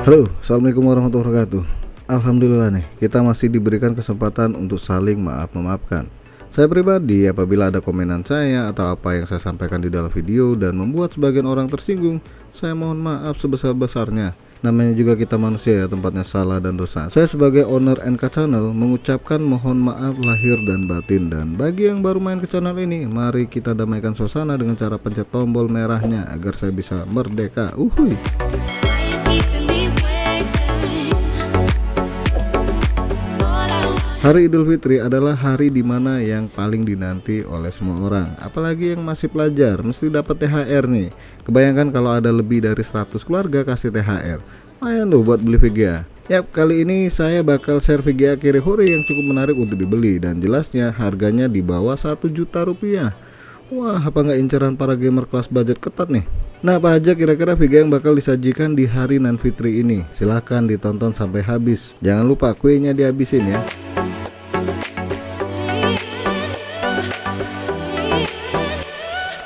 Halo, assalamualaikum warahmatullahi wabarakatuh. Alhamdulillah nih, kita masih diberikan kesempatan untuk saling maaf-memaafkan. Saya pribadi, apabila ada komenan saya atau apa yang saya sampaikan di dalam video dan membuat sebagian orang tersinggung, saya mohon maaf sebesar-besarnya. Namanya juga kita manusia ya, tempatnya salah dan dosa. Saya sebagai owner NK Channel mengucapkan mohon maaf lahir dan batin. Dan bagi yang baru main ke channel ini, mari kita damaikan suasana dengan cara pencet tombol merahnya agar saya bisa merdeka. Uhuy. Hari Idul Fitri adalah hari dimana yang paling dinanti oleh semua orang. Apalagi yang masih pelajar, mesti dapat THR nih. Kebayangkan kalau ada lebih dari 100 keluarga kasih THR. Lumayan loh buat beli VGA. Yap, kali ini saya bakal share VGA Kirihori yang cukup menarik untuk dibeli. Dan jelasnya harganya di bawah 1 juta rupiah. Wah, apa nggak inceran para gamer kelas budget ketat nih? Nah, apa aja kira-kira VGA yang bakal disajikan di hari Nan Fitri ini? Silahkan ditonton sampai habis. Jangan lupa kuenya dihabisin ya.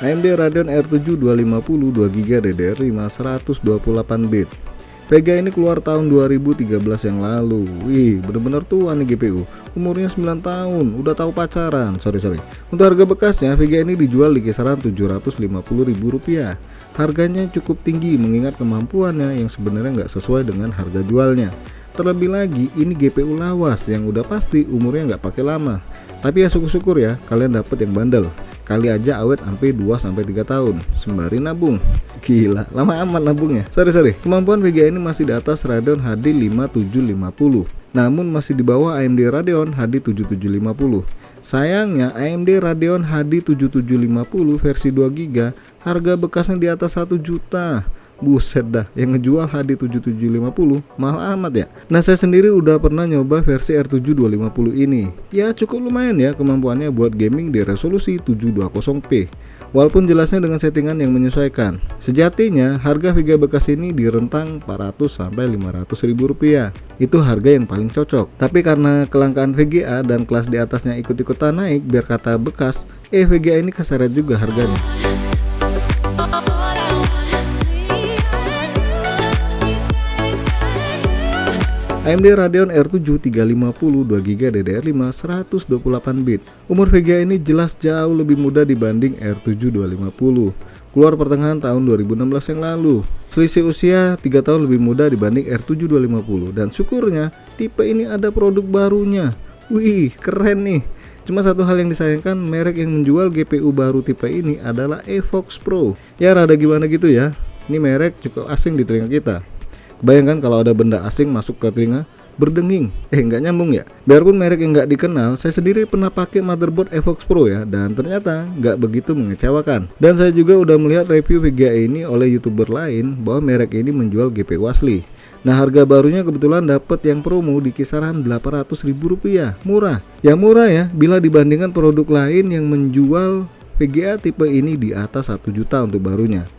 AMD Radeon R7 250 2GB DDR5 128 bit. VGA ini keluar tahun 2013 yang lalu. Wih, bener-bener tua nih GPU. Umurnya 9 tahun, udah tahu pacaran. Sorry. Untuk harga bekasnya, VGA ini dijual di kisaran Rp750.000. Harganya cukup tinggi mengingat kemampuannya yang sebenarnya nggak sesuai dengan harga jualnya. Terlebih lagi, ini GPU lawas yang udah pasti umurnya nggak pakai lama. Tapi ya syukur-syukur ya, kalian dapet yang bandel. Kali aja awet sampai 2-3 tahun sembari nabung. Gila, lama amat nabungnya. Sorry. Kemampuan VGA ini masih di atas Radeon HD 5750. Namun masih di bawah AMD Radeon HD 7750. Sayangnya AMD Radeon HD 7750 versi 2GB harga bekasnya di atas 1 juta. Buset dah, yang ngejual HD 7750 mahal amat ya. Nah, saya sendiri udah pernah nyoba versi R7 250 ini. Ya cukup lumayan ya kemampuannya buat gaming di resolusi 720p. Walaupun jelasnya dengan settingan yang menyesuaikan. Sejatinya harga VGA bekas ini di rentang 400-500 ribu rupiah. Itu harga yang paling cocok. Tapi karena kelangkaan VGA dan kelas di atasnya ikut-ikutan naik biar kata bekas, VGA ini keseret juga harganya. AMD Radeon R7 350 2GB DDR5 128 bit. Umur VGA ini jelas jauh lebih muda dibanding R7 250. Keluar pertengahan tahun 2016 yang lalu. Selisih usia 3 tahun lebih muda dibanding R7 250. Dan syukurnya tipe ini ada produk barunya. Wih, keren nih. Cuma satu hal yang disayangkan, merek yang menjual GPU baru tipe ini adalah Evox Pro. Ya rada gimana gitu ya. Ini merek cukup asing di telinga kita. Bayangkan kalau ada benda asing masuk ke telinga, berdenging. Nggak nyambung ya. Biarpun merek yang nggak dikenal, saya sendiri pernah pakai motherboard Evox Pro ya, dan ternyata nggak begitu mengecewakan. Dan saya juga udah melihat review VGA ini oleh YouTuber lain bahwa merek ini menjual GPU asli. Nah, harga barunya kebetulan dapat yang promo di kisaran Rp800.000. Murah. Yang murah ya bila dibandingkan produk lain yang menjual VGA tipe ini di atas 1 juta untuk barunya.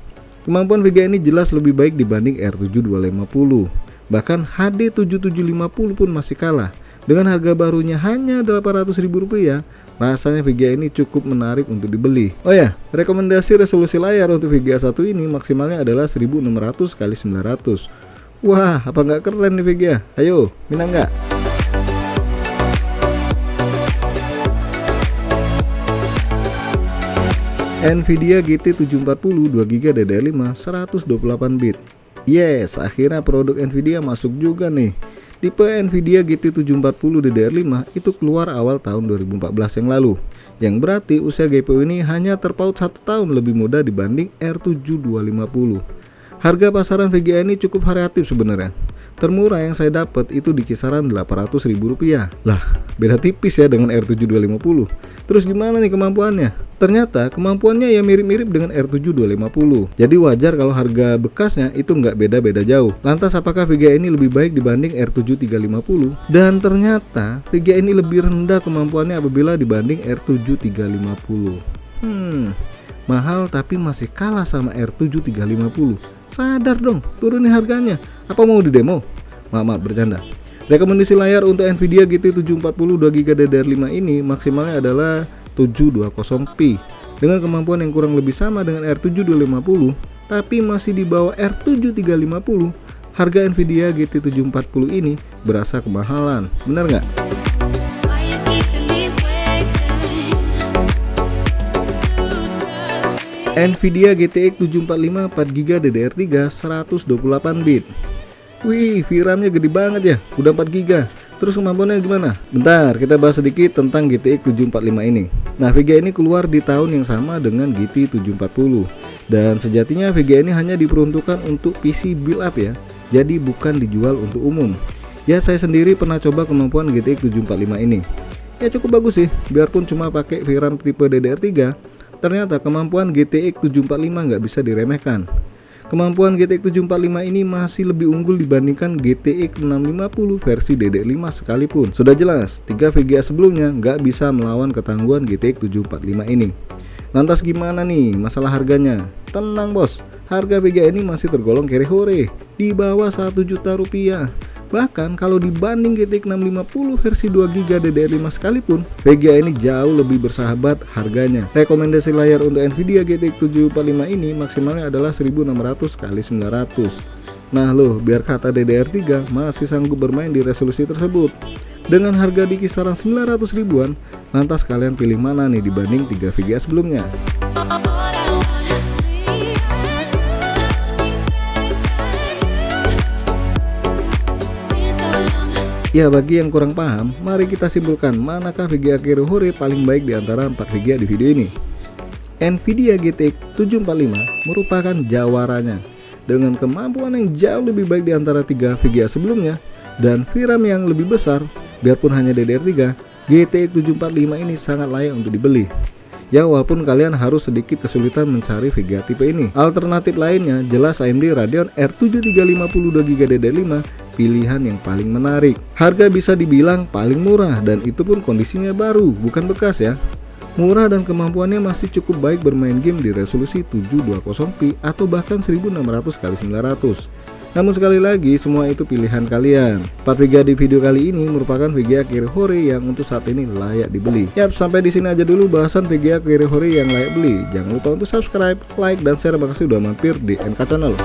Kemampuan VGA ini jelas lebih baik dibanding R7 250. Bahkan HD 7750 pun masih kalah. Dengan harga barunya hanya Rp800.000, rasanya VGA ini cukup menarik untuk dibeli. Oh ya, rekomendasi resolusi layar untuk VGA 1 ini maksimalnya adalah 1600x900. Wah, apa nggak keren nih VGA? Ayo, minat nggak? Nvidia GT 740 2GB DDR5 128 bit. Yes, akhirnya produk Nvidia masuk juga nih. Tipe Nvidia GT 740 DDR5 itu keluar awal tahun 2014 yang lalu. Yang berarti usia GPU ini hanya terpaut 1 tahun lebih muda dibanding R7 250. Harga pasaran VGA ini cukup variatif sebenarnya. Termurah yang saya dapat itu di kisaran Rp800.000. Lah, beda tipis ya dengan R7 250. Terus gimana nih kemampuannya? Ternyata kemampuannya ya mirip-mirip dengan R7 250. Jadi wajar kalau harga bekasnya itu nggak beda-beda jauh. Lantas apakah VGA ini lebih baik dibanding R7 350? Dan ternyata VGA ini lebih rendah kemampuannya apabila dibanding R7 350. Mahal tapi masih kalah sama R7 350. Sadar dong, turunin harganya. Apa mau di demo? Maaf, bercanda. Rekomendasi layar untuk Nvidia GT 740 2GB DDR5 ini maksimalnya adalah 720p dengan kemampuan yang kurang lebih sama dengan R7 250, tapi masih di bawah R7 350. Harga Nvidia GT 740 ini berasa kemahalan, benar nggak? Nvidia GTX 745 4GB DDR3 128 bit. Wih, VRAM-nya gede banget ya, udah 4GB. Terus kemampuannya gimana? Bentar, kita bahas sedikit tentang GTX 745 ini. Nah, VGA ini keluar di tahun yang sama dengan GT 740. Dan sejatinya VGA ini hanya diperuntukkan untuk PC build up ya. Jadi bukan dijual untuk umum. Ya, saya sendiri pernah coba kemampuan GTX 745 ini. Ya cukup bagus sih, biarpun cuma pakai VRAM tipe DDR3. Ternyata kemampuan GTX 745 nggak bisa diremehkan. Kemampuan GTX 745 ini masih lebih unggul dibandingkan GTX 650 versi DDR5 sekalipun. Sudah jelas, 3 VGA sebelumnya nggak bisa melawan ketangguhan GTX 745 ini. Lantas gimana nih masalah harganya? Tenang bos, harga VGA ini masih tergolong kere hore, di bawah 1 juta rupiah. Bahkan kalau dibanding GTX 650 versi 2GB DDR5 sekalipun, VGA ini jauh lebih bersahabat harganya. Rekomendasi layar untuk Nvidia GTX 745 ini maksimalnya adalah 1600x900. Nah loh, biar kata DDR3 masih sanggup bermain di resolusi tersebut. Dengan harga di kisaran 900 ribuan, lantas kalian pilih mana nih dibanding 3 VGA sebelumnya? Ya, bagi yang kurang paham, mari kita simpulkan manakah VGA kere hore paling baik di antara 4 VGA di video ini. Nvidia GTX 745 merupakan jawaranya dengan kemampuan yang jauh lebih baik di antara 3 VGA sebelumnya dan VRAM yang lebih besar. Biarpun hanya DDR3, GTX 745 ini sangat layak untuk dibeli. Ya, walaupun kalian harus sedikit kesulitan mencari VGA tipe ini. Alternatif lainnya jelas AMD Radeon R7 350 2GB DDR5 pilihan yang paling menarik. Harga bisa dibilang paling murah dan itu pun kondisinya baru, bukan bekas ya. Murah dan kemampuannya masih cukup baik bermain game di resolusi 720p atau bahkan 1600x900. Namun sekali lagi, semua itu pilihan kalian. 4 VGA di video kali ini merupakan VGA kere hore yang untuk saat ini layak dibeli. Yap, sampai di sini aja dulu bahasan VGA kere hore yang layak beli. Jangan lupa untuk subscribe, like, dan share. Makasih udah mampir di MK Channel.